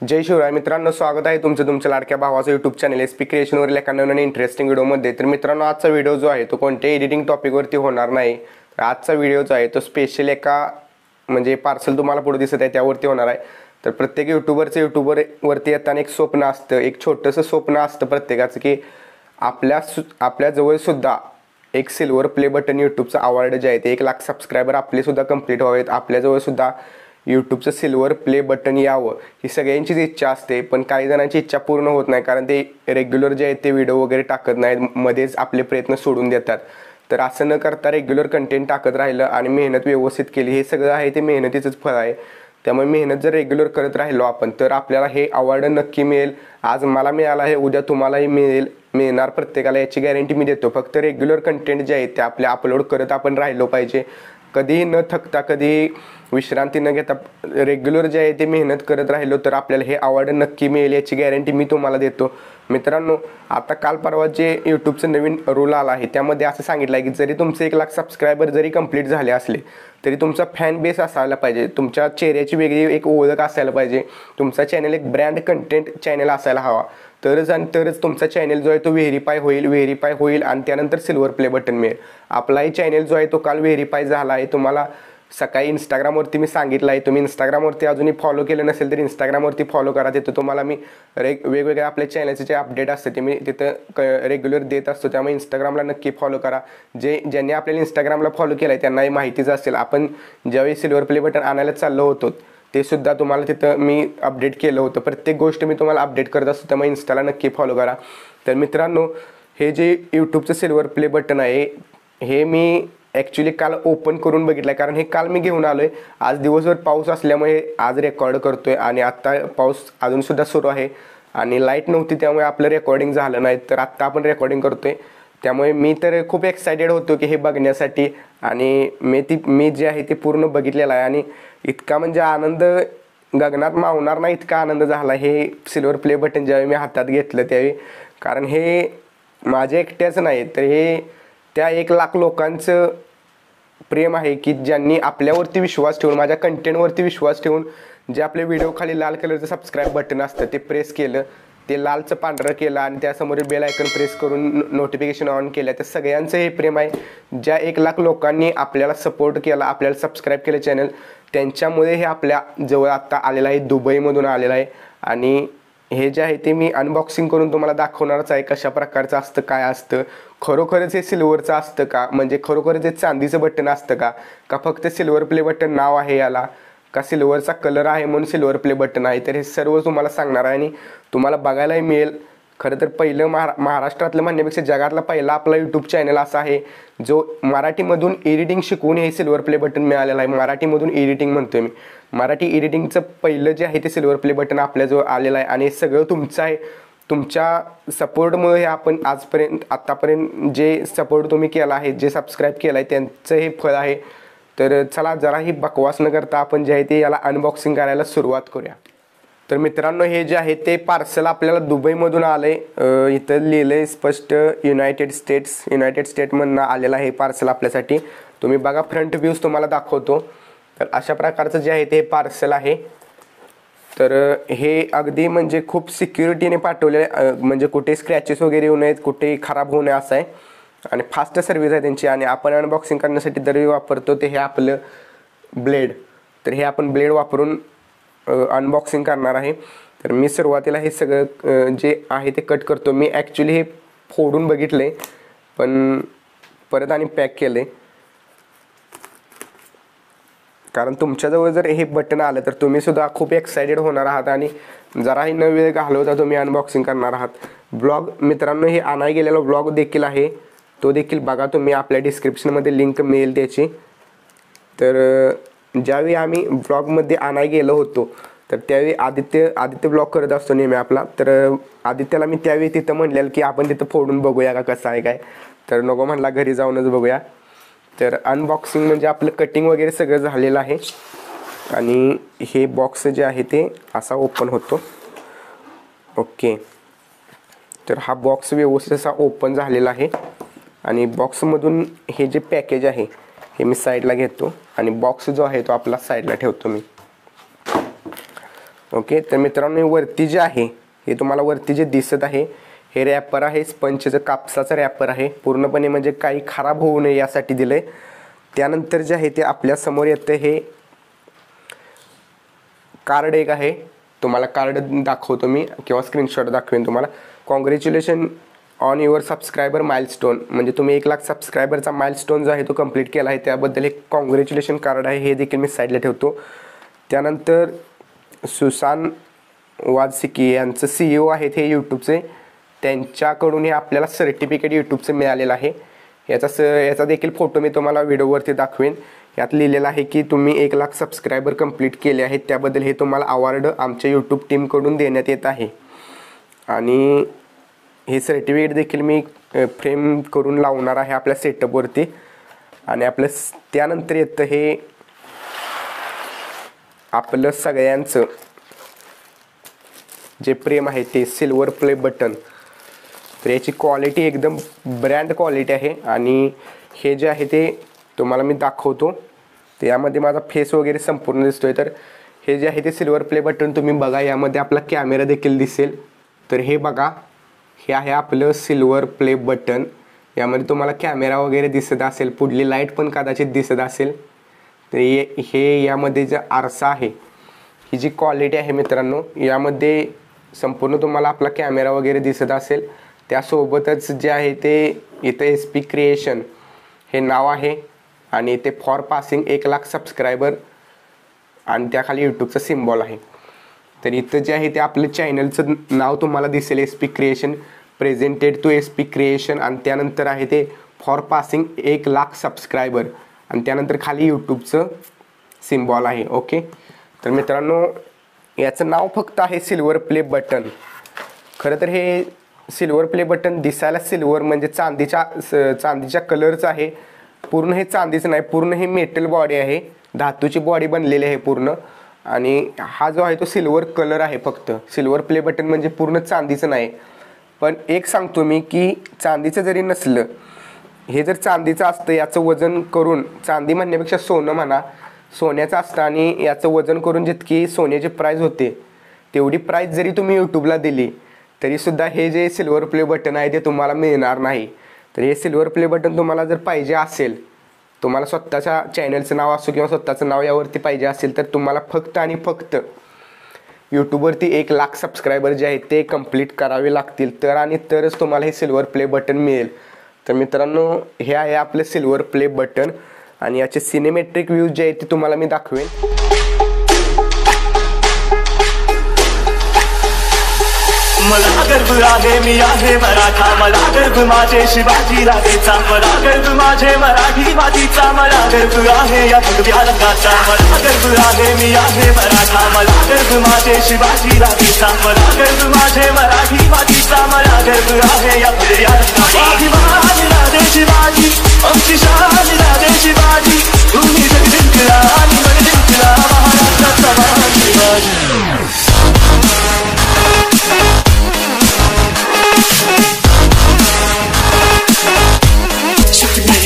जय शिवराय मित्रांनो, स्वागत आहे तुमच्या लाडक्या भावाचं यूट्यूब चॅनल एसपी क्रिएशनवरील एका नवीन इंटरेस्टिंग व्हिडिओमध्ये। तर मित्रांनो, आजचा व्हिडिओ जो आहे तो कोणत्याही एडिटिंग टॉपिकवरती होणार नाही। तर आजचा व्हिडिओ जो आहे तो स्पेशल एका म्हणजे पार्सल तुम्हाला पुढे दिसत आहे त्यावरती होणार आहे। तर प्रत्येक यूट्यूबरवरती येताना एक स्वप्न असतं, एक छोटंसं स्वप्न असतं प्रत्येकाचं की आपल्या जवळ सुद्धा एक सिल्वर प्ले बटन यूट्यूबचं अवॉर्ड जे आहे ते 1 लाख सबस्क्रायबर आपले सुद्धा कंप्लीट व्हावेत, आपल्याजवळ सुद्धा यूट्यूबचं सिल्वर प्ले बटन यावं ही सगळ्यांचीच इच्छा असते। पण काही जणांची इच्छा पूर्ण होत नाही, कारण ते रेग्युलर जे आहे ते व्हिडिओ वगैरे टाकत नाहीत, मध्येच आपले प्रयत्न सोडून देतात। तर असं न करता रेग्युलर कंटेंट टाकत राहिलं आणि मेहनत व्यवस्थित केली, हे सगळं आहे ते मेहनतीचंच फळ आहे। त्यामुळे मेहनत जर रेग्युलर करत राहिलो आपण तर आपल्याला हे अवॉर्ड नक्की मिळेल। आज मला मिळाला आहे, उद्या तुम्हालाही मिळणार, प्रत्येकाला याची गॅरंटी मी देतो। फक्त रेग्युलर कंटेंट जे आहे ते आपले अपलोड करत आपण राहिलो पाहिजे, कधीही न थकता, कधीही विश्रांती न घेता रेग्युलर जे आहे ते मेहनत करत राहिलो तर आपल्याला हे अवॉर्ड नक्की मिळेल, याची गॅरंटी मी तुम्हाला देतो। मित्रांनो, आता काल परवा जे यूट्यूबचं नवीन रूल आला आहे त्यामध्ये असं सांगितलं आहे की जरी तुमचे 1 लाख सबस्क्रायबर जरी कंप्लीट झाले असले तरी तुमचा फॅन बेस असायला पाहिजे, तुमच्या चेहऱ्याची वेगळी एक ओळख असायला पाहिजे, तुमचा चॅनल एक ब्रँड कंटेंट चॅनल असायला हवा। तरच तुमचा चॅनल जो आहे तो व्हेरीफाय होईल आणि त्यानंतर सिल्वर प्ले बटन मिळेल। आपलाही चॅनल जो आहे तो काल व्हेरीफाय झाला आहे। तुम्हाला सकाळी इंस्टाग्रामवरती मी सांगितलं आहे, तुम्ही इंस्टाग्रामवरती अजूनही फॉलो केलं नसेल तर इंस्टाग्रामवरती फॉलो करा। तिथं तुम्हाला मी वेगवेगळ्या आपल्या चॅनलचे जे अपडेट असते ते मी तिथं रेग्युलर देत असतो, त्यामुळे इंस्टाग्रामला नक्की फॉलो करा। ज्यांनी आपल्याला इंस्टाग्रामला फॉलो केलं आहे त्यांनाही माहितीच असेल, आपण ज्यावेळी सिल्वर प्ले बटन आणायला चाललो होतो ते सुद्धा तुम्हाला तिथं मी अपडेट केलं होतं। प्रत्येक गोष्ट मी तुम्हाला अपडेट करत असतो, त्यामुळे इंस्टाला नक्की फॉलो करा। तर मित्रांनो, हे जे यूट्यूबचं सिल्वर प्ले बटन आहे हे मी ॲक्च्युली काल ओपन करून बघितलं आहे, कारण हे काल मी घेऊन आलो आहे। आज दिवसभर पाऊस असल्यामुळे आज रेकॉर्ड करतो आहे आणि आत्ता पाऊस अजूनसुद्धा सुरू आहे आणि लाईट नव्हती, त्यामुळे आपलं रेकॉर्डिंग झालं नाही। तर आत्ता आपण रेकॉर्डिंग करतो आहे, त्यामुळे मी तर खूप एक्सायटेड होतो की हे बघण्यासाठी, आणि मी जे आहे ते पूर्ण बघितलेलं आहे आणि इतका म्हणजे आनंद गगनात मावणार नाही इतका आनंद झाला हे सिल्वर प्ले बटन ज्यावेळी मी हातात घेतलं त्यावेळी। कारण हे माझे एकट्याचं नाही, तर हे त्या 1 लाख लोकांचं प्रेम आहे की ज्यांनी आपल्यावरती विश्वास ठेवून, माझ्या कंटेंटवरती विश्वास ठेवून, जे आपले व्हिडिओ खाली लाल कलरचं सबस्क्राईब बटन असतं ते प्रेस केलं, ते लालचं पांढरं केलं आणि त्यासमोरील बेल आयकन प्रेस करून नोटिफिकेशन ऑन केलं। तर सगळ्यांचं हे प्रेम आहे, ज्या 1 लाख लोकांनी आपल्याला सपोर्ट केला, आपल्याला सबस्क्राईब केलं चॅनल, त्यांच्यामुळे हे आपल्या जवळ आत्ता आलेलं आहे, दुबईमधून आलेलं आहे। आणि हे जे आहे ते मी अनबॉक्सिंग करून तुम्हाला दाखवणारच आहे, कशा प्रकारचं असतं, काय असतं, खरोखरच हे सिल्वरचं असतं का, म्हणजे खरोखरच हे चांदीचं बटन असतं का फक्त सिल्वर प्ले बटन नाव आहे याला, का सिल्वरचा कलर आहे म्हणून सिल्वर प्ले बटन आहे। तर हे सर्व तुम्हाला सांगणार आहे आणि तुम्हाला बघायलाही मिळेल। खरं तर पहिलं महाराष्ट्रातलं म्हणण्यापेक्षा जगातला पहिला आपला यूट्यूब चॅनल असा आहे जो मराठीमधून एडिटिंग शिकवून हे सिल्वर प्ले बटन मिळालेलं आहे। मराठीमधून एडिटिंग म्हणतोय मी, मराठी एडिटिंगचं पहिलं जे आहे ते सिल्वर प्ले बटन आपल्याजवळ आलेलं आहे आणि हे सगळं तुमचं आहे। तुमच्या सपोर्टमुळे हे आपण आत्तापर्यंत जे सपोर्ट तुम्ही केला आहे, जे सबस्क्राईब केलं आहे त्यांचं हे फळ आहे। तर चला जराही बकवास न करता आपण जे आहे ते याला अनबॉक्सिंग करायला सुरुवात करूया। तर मित्रांनो, हे जे आहे ते पार्सल आपल्याला दुबईमधून आलं आहे। इथं लिहिलं आहे स्पष्ट युनायटेड स्टेटमधून आलेलं आहे पार्सल आपल्यासाठी। तुम्ही बघा, फ्रंट व्ह्यूज तुम्हाला दाखवतो। तर अशा प्रकारचं जे आहे ते पार्सल आहे। तर हे अगदी म्हणजे खूप सिक्युरिटीने पाठवले, म्हणजे कुठे स्क्रॅचेस वगैरे येऊ नयेत, कुठेही खराब होऊ नये असं आहे आणि फास्ट सर्व्हिस आहे त्यांची। आणि आपण अनबॉक्सिंग करण्यासाठी दरवेळी वापरतो ते हे आपलं ब्लेड, तर हे आपण ब्लेड वापरून अनबॉक्सिंग करणार आहे। तर मी सुरुवातीला हे सगळं जे आहे ते कट करतो। मी ॲक्च्युली हे फोडून बघितले पण परत आणि पॅक केले, कारण तुमच्याजवळ जर हे बटन आलं तर तुम्ही सुद्धा खूप एक्सायटेड होणार आहात आणि जराही न वेळ घालवता तुम्ही अनबॉक्सिंग करणार आहात। ब्लॉग मित्रांनो, हे आणाय गेलेला ब्लॉग देखील आहे, तो देखील बघा तुम्ही, आपल्या डिस्क्रिप्शनमध्ये लिंक मिळेल त्याची। तर ज्यावेळी आम्ही ब्लॉगमध्ये आणाय गेलो होतो तर त्यावेळी आदित्य ब्लॉग करत असतो नेहमी आपला, तर आदित्यला मी त्यावेळी तिथं म्हणलेलं की आपण तिथं फोडून बघूया का कसं आहे काय, तर नको म्हणला, घरी जाऊनच बघूया। तर अनबॉक्सिंग म्हणजे आपलं कटिंग वगैरे सगळं झालेलं आहे आणि हे बॉक्स जे आहे ते असा ओपन होतो। ओके, तर हा बॉक्स व्यवस्थित असा ओपन झालेला आहे आणि बॉक्समधून हे जे पॅकेज आहे हे मी साईडला घेतो आणि बॉक्स जो आहे तो आपला साईडला ठेवतो मी। ओके, तर मित्रांनो वरती जे आहे हे तुम्हाला वरती जे दिसत आहे हे रॅपर आहे, स्पंजचं कापसाचं रॅपर आहे पूर्णपणे, म्हणजे काही खराब होऊ नये यासाठी दिलंय. त्यानंतर जे आहे ते आपल्या समोर येतं हे कार्ड एक आहे. तुम्हाला कार्ड दाखवतो मी किंवा स्क्रीनशॉट दाखवेन तुम्हाला. Congratulation on your subscriber milestone, म्हणजे तुम्ही 1 लाख सबस्क्रायबरचा माइलस्टोन जो आहे तो कंप्लीट केला आहे त्याबद्दल एक कॉंग्रॅच्युलेशन कार्ड आहे, हे देखील मी साईडला ठेवतो. त्यानंतर सुसान वाजसिकी यांचं CEO आहेत हे यूट्यूबचे, त्यांच्याकडून हे आपल्याला सर्टिफिकेट यूट्यूबचं मिळालेलं आहे. याचा देखील फोटो मी तुम्हाला व्हिडिओवरती दाखवेन. यात लिहिलेलं आहे की तुम्ही 1 लाख सबस्क्रायबर कंप्लीट केले आहेत त्याबद्दल हे तुम्हाला अवॉर्ड आमच्या यूट्यूब टीमकडून देण्यात येत आहे. आणि हे सर्टिफिकेट देखील मी फ्रेम करून लावणार आहे आपल्या सेटअपवरती. आणि आपलं त्यानंतर येतं हे आपलं सगळ्यांचं जे प्रेम आहे ते सिल्वर प्ले बटन. तर याची क्वालिटी एकदम ब्रँड क्वालिटी आहे. आणि हे जे आहे ते तुम्हाला मी दाखवतो. तर यामध्ये माझा फेस वगैरे संपूर्ण दिसतोय. तर हे जे आहे ते सिल्वर प्ले बटन तुम्ही बघा, यामध्ये आपला कॅमेरा देखील दिसेल. तर हे बघा, हे आहे आपलं सिल्वर प्ले बटन. यामध्ये तुम्हाला कॅमेरा वगैरे दिसत असेल, पुढली लाईट पण कदाचित दिसत असेल. तर हे यामध्ये जे आरसा आहे ही जी क्वालिटी आहे मित्रांनो, यामध्ये संपूर्ण तुम्हाला आपला कॅमेरा वगैरे दिसत असेल. त्यासोबतच जे आहे ते इथं SP क्रिएशन हे नाव आहे आणि ते फॉर पासिंग 1 लाख सबस्क्रायबर आणि त्याखाली यूट्यूबचं सिम्बॉल आहे. तर इथं जे आहे ते आपलं चॅनलचं नाव तुम्हाला दिसेल, SP creation presented to SP creation. आणि त्यानंतर आहे ते फॉर पासिंग 1 लाख सबस्क्रायबर आणि त्यानंतर खाली यूट्यूबचं सिम्बॉल आहे. ओके, तर मित्रांनो याचं नाव फक्त आहे सिल्वर प्ले बटन. खरं तर हे सिल्वर प्ले बटन दिसायला सिल्वर म्हणजे चांदीच्या कलरचं आहे. पूर्ण हे चांदीचं नाही, पूर्ण हे मेटल बॉडी आहे, धातूची बॉडी बनलेली आहे पूर्ण. आणि हा जो आहे तो सिल्वर कलर आहे फक्त. सिल्वर प्ले बटन म्हणजे पूर्ण चांदीचं नाही. पण एक सांगतो मी की चांदीचं जरी नसलं, हे जर चांदीचं असतं याचं वजन करून, चांदी म्हणण्यापेक्षा सोनं म्हणा, सोन्याचं असतं आणि याचं वजन करून जितकी सोन्याची प्राईज होते तेवढी प्राईज जरी तुम्ही यूट्यूबला दिली तरीसुद्धा हे जे सिल्वर प्ले बटन आहे ते तुम्हाला मिळणार नाही. तर हे सिल्वर प्ले बटन तुम्हाला जर पाहिजे असेल, तुम्हाला स्वतःच्या चॅनलचं नाव असो किंवा स्वतःचं नाव यावरती पाहिजे असेल, तर तुम्हाला फक्त आणि फक्त यूट्यूबवरती 1 लाख सबस्क्रायबर जे आहेत ते कंप्लीट करावे लागतील, तर आणि तरच तुम्हाला हे सिल्वर प्ले बटन मिळेल. तर मित्रांनो हे आहे आपलं सिल्वर प्ले बटन आणि याचे सिनेमॅट्रिक व्ह्यूज जे आहेत ते तुम्हाला मी दाखवेन. मला गर्भ आहे, मी आहे मराठा, मला गर्भ माझे शिवाजी राजेचा, मला गर्भ माझे मराठी मातीचा, मला गर्भ आहे या भगव्या रंगाचा. मला गर्भ आहे, मी आहे मराठा, मला गर्भ माझे शिवाजी राजेचा, मला गर्भ माझे मराठी मातीचा, मला गर्भ आहे या भगव्या रंगाचा. अभिमान राजे शिवाजी, आमची शान राजे शिवाजी, तुम्ही जग जिंकला आणि मन जिंकला, महाराष्ट्राचा महान शिवाजी.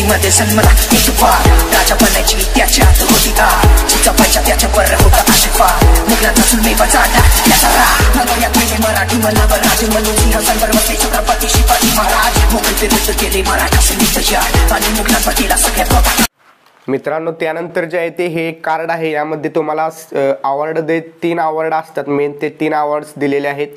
मध्ये सन्मला एक फार राजा बनायची त्याच्यात होती का, चिचापायच्या त्याच्यावर होता आशिफार, मुघलांचा सुलमेवा चालला त्याचा राग, नगर्यात गेले मराठी मल्हार राजे म्हणून सिंह संबर बसले छत्रपती शिवाजी महाराज, मुघल विरुद्ध केले मराठा सैनिक तयार आणि मुघलांचा केला सगळ्यात मोठा. मित्रांनो त्यानंतर जे आहे ते हे कार्ड आहे, यामध्ये तुम्हाला अवॉर्ड 3 अवॉर्ड असतात मेन, ते 3 अवॉर्ड्स दिलेले आहेत,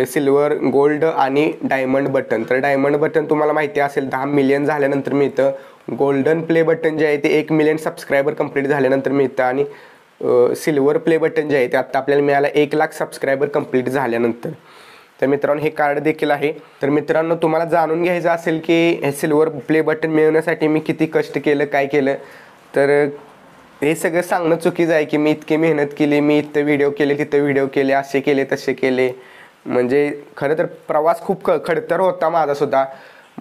सिल्वर, गोल्ड आणि डायमंड बटन. तर डायमंड बटन तुम्हाला माहिती असेल 10 मिलियन झाल्यानंतर मिळतं. गोल्डन प्ले बटन जे आहे ते 1 मिलियन सबस्क्रायबर कंप्लीट झाल्यानंतर मिळतं. आणि सिल्वर प्ले बटन जे आहे ते आत्ता आपल्याला मिळालं 1 लाख सबस्क्रायबर कंप्लीट झाल्यानंतर. तर मित्रांनो हे कार्ड देखील आहे. तर मित्रांनो तुम्हाला जाणून घ्यायचं असेल की हे सिल्वर प्ले बटन मिळवण्यासाठी मी किती कष्ट केलं, काय केलं, तर हे सगळं सांगणं चुकीचं आहे की मी इतकी मेहनत केली, मी इथं व्हिडिओ केले, तिथं व्हिडिओ केले, असे केले, तसे केले. म्हणजे खरं तर प्रवास खूप खडतर होता माझासुद्धा.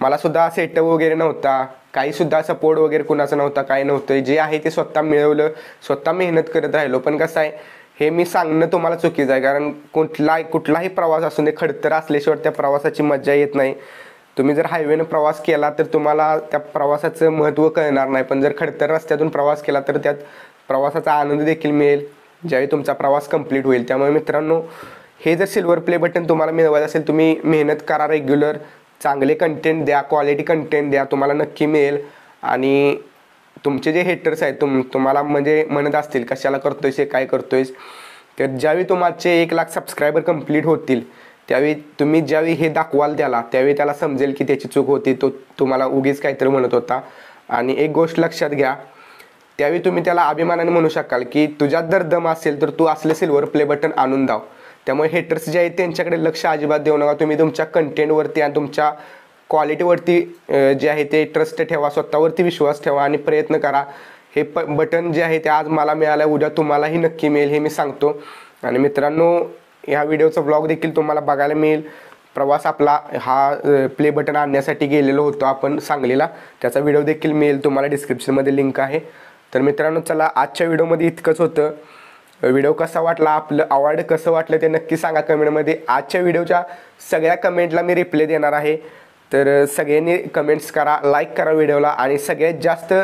मलासुद्धा सेटअप वगैरे नव्हता, काहीसुद्धा सपोर्ट वगैरे कुणाचं नव्हता, काही नव्हतं. जे आहे ते स्वतः मिळवलं, स्वतः मेहनत करत राहिलो. पण कसं आहे हे मी सांगणं तुम्हाला चुकीचं आहे, कारण कुठलाही प्रवास असू दे खडतर असल्याशिवाय त्या प्रवासाची मजा येत नाही. तुम्ही जर हायवेनं प्रवास केला तर तुम्हाला त्या प्रवासाचं महत्त्व कळणार नाही, पण जर खडतर रस्त्यातून प्रवास केला तर त्यात प्रवासाचा आनंद देखील मिळेल. ज्यावेळी तुमचा प्रवास कंप्लीट होईल. त्यामुळे मित्रांनो, हे जर सिल्वर प्ले बटन तुम्हाला मिळवायचं असेल, तुम्ही मेहनत करा, रेग्युलर चांगले कंटेंट द्या, क्वालिटी कंटेंट द्या, तुम्हाला नक्की मिळेल. आणि तुमचे जे हेटर्स आहेत तुम्हाला म्हणजे म्हणत असतील कशाला करतोयस हे, काय करतोयस, तर ज्यावेळी तुमचे 1 लाख सबस्क्रायबर कंप्लीट होतील त्यावेळी तुम्ही ज्यावेळी हे दाखवाल त्यावेळी त्याला समजेल की त्याची चूक होती, तो तुम्हाला उगीच काहीतरी म्हणत होता. आणि एक गोष्ट लक्षात घ्या, त्यावेळी तुम्ही त्याला अभिमानाने म्हणू शकाल की तुझ्यात जर दम असेल तर तू असले सिल्वर प्ले बटन आणून दाव. त्यामुळे हेटर्स जे आहेत त्यांच्याकडे लक्ष अजिबात देऊ नका. तुम्ही तुमच्या कंटेंटवरती आणि तुमच्या क्वालिटीवरती जे आहे ते ट्रस्ट ठेवा, स्वतःवरती विश्वास ठेवा आणि प्रयत्न करा. हे बटन जे आहे ते आज मला मिळालं, उद्या तुम्हालाही नक्की मिळेल हे मी सांगतो. आणि मित्रांनो, ह्या व्हिडिओचा व्लॉग देखील तुम्हाला बघायला मिळेल. प्रवास आपला हा प्ले बटन आणण्यासाठी गेलेलो होतो आपण सांगलीला, त्याचा व्हिडिओ देखील मिळेल तुम्हाला, डिस्क्रिप्शनमध्ये लिंक आहे. तर मित्रांनो, चला आजच्या व्हिडिओमध्ये इतकंच होतं. व्हिडिओ कसा वाटला, आपलं अवॉर्ड कसं वाटलं ते नक्की सांगा कमेंटमध्ये. आजच्या व्हिडिओच्या सगळ्या कमेंटला मी रिप्लाय देणार आहे, तर सगळ्यांनी कमेंट्स करा, लाईक करा व्हिडिओला. आणि सगळ्यात जास्त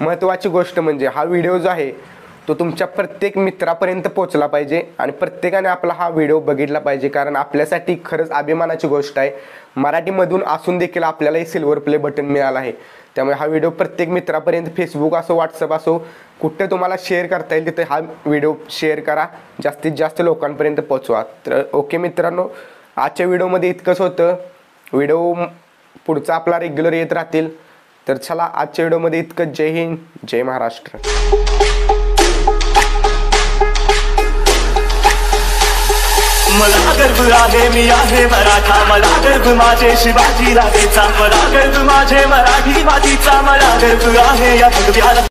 महत्त्वाची गोष्ट म्हणजे हा व्हिडिओ जो आहे तो तुमच्या प्रत्येक मित्रापर्यंत पोहोचला पाहिजे आणि प्रत्येकाने आपला हा व्हिडिओ बघितला पाहिजे. कारण आपल्यासाठी खरंच अभिमानाची गोष्ट आहे, मराठीमधून असून देखील आपल्यालाही सिल्वर प्ले बटन मिळालं आहे. त्यामुळे हा व्हिडिओ प्रत्येक मित्रापर्यंत, फेसबुक असो, व्हॉट्सअप असो, कुठे तुम्हाला शेअर करता येईल तिथे हा व्हिडिओ शेअर करा, जास्तीत जास्त लोकांपर्यंत पोहोचवा. तर ओके मित्रांनो, आजच्या व्हिडिओमध्ये इतकंच होतं. व्हिडिओ पुढचा आपला रेग्युलर येत राहतील. तर चला आजच्या व्हिडिओमध्ये इतकंच. जय हिंद, जय महाराष्ट्र. मला गर्व आहे मी आहे मराठा, मला गर्व माझे शिवाजी राजेचा, मला गर्व माझे मराठी मातीचा, मला गर्व आहे या भगव्याला.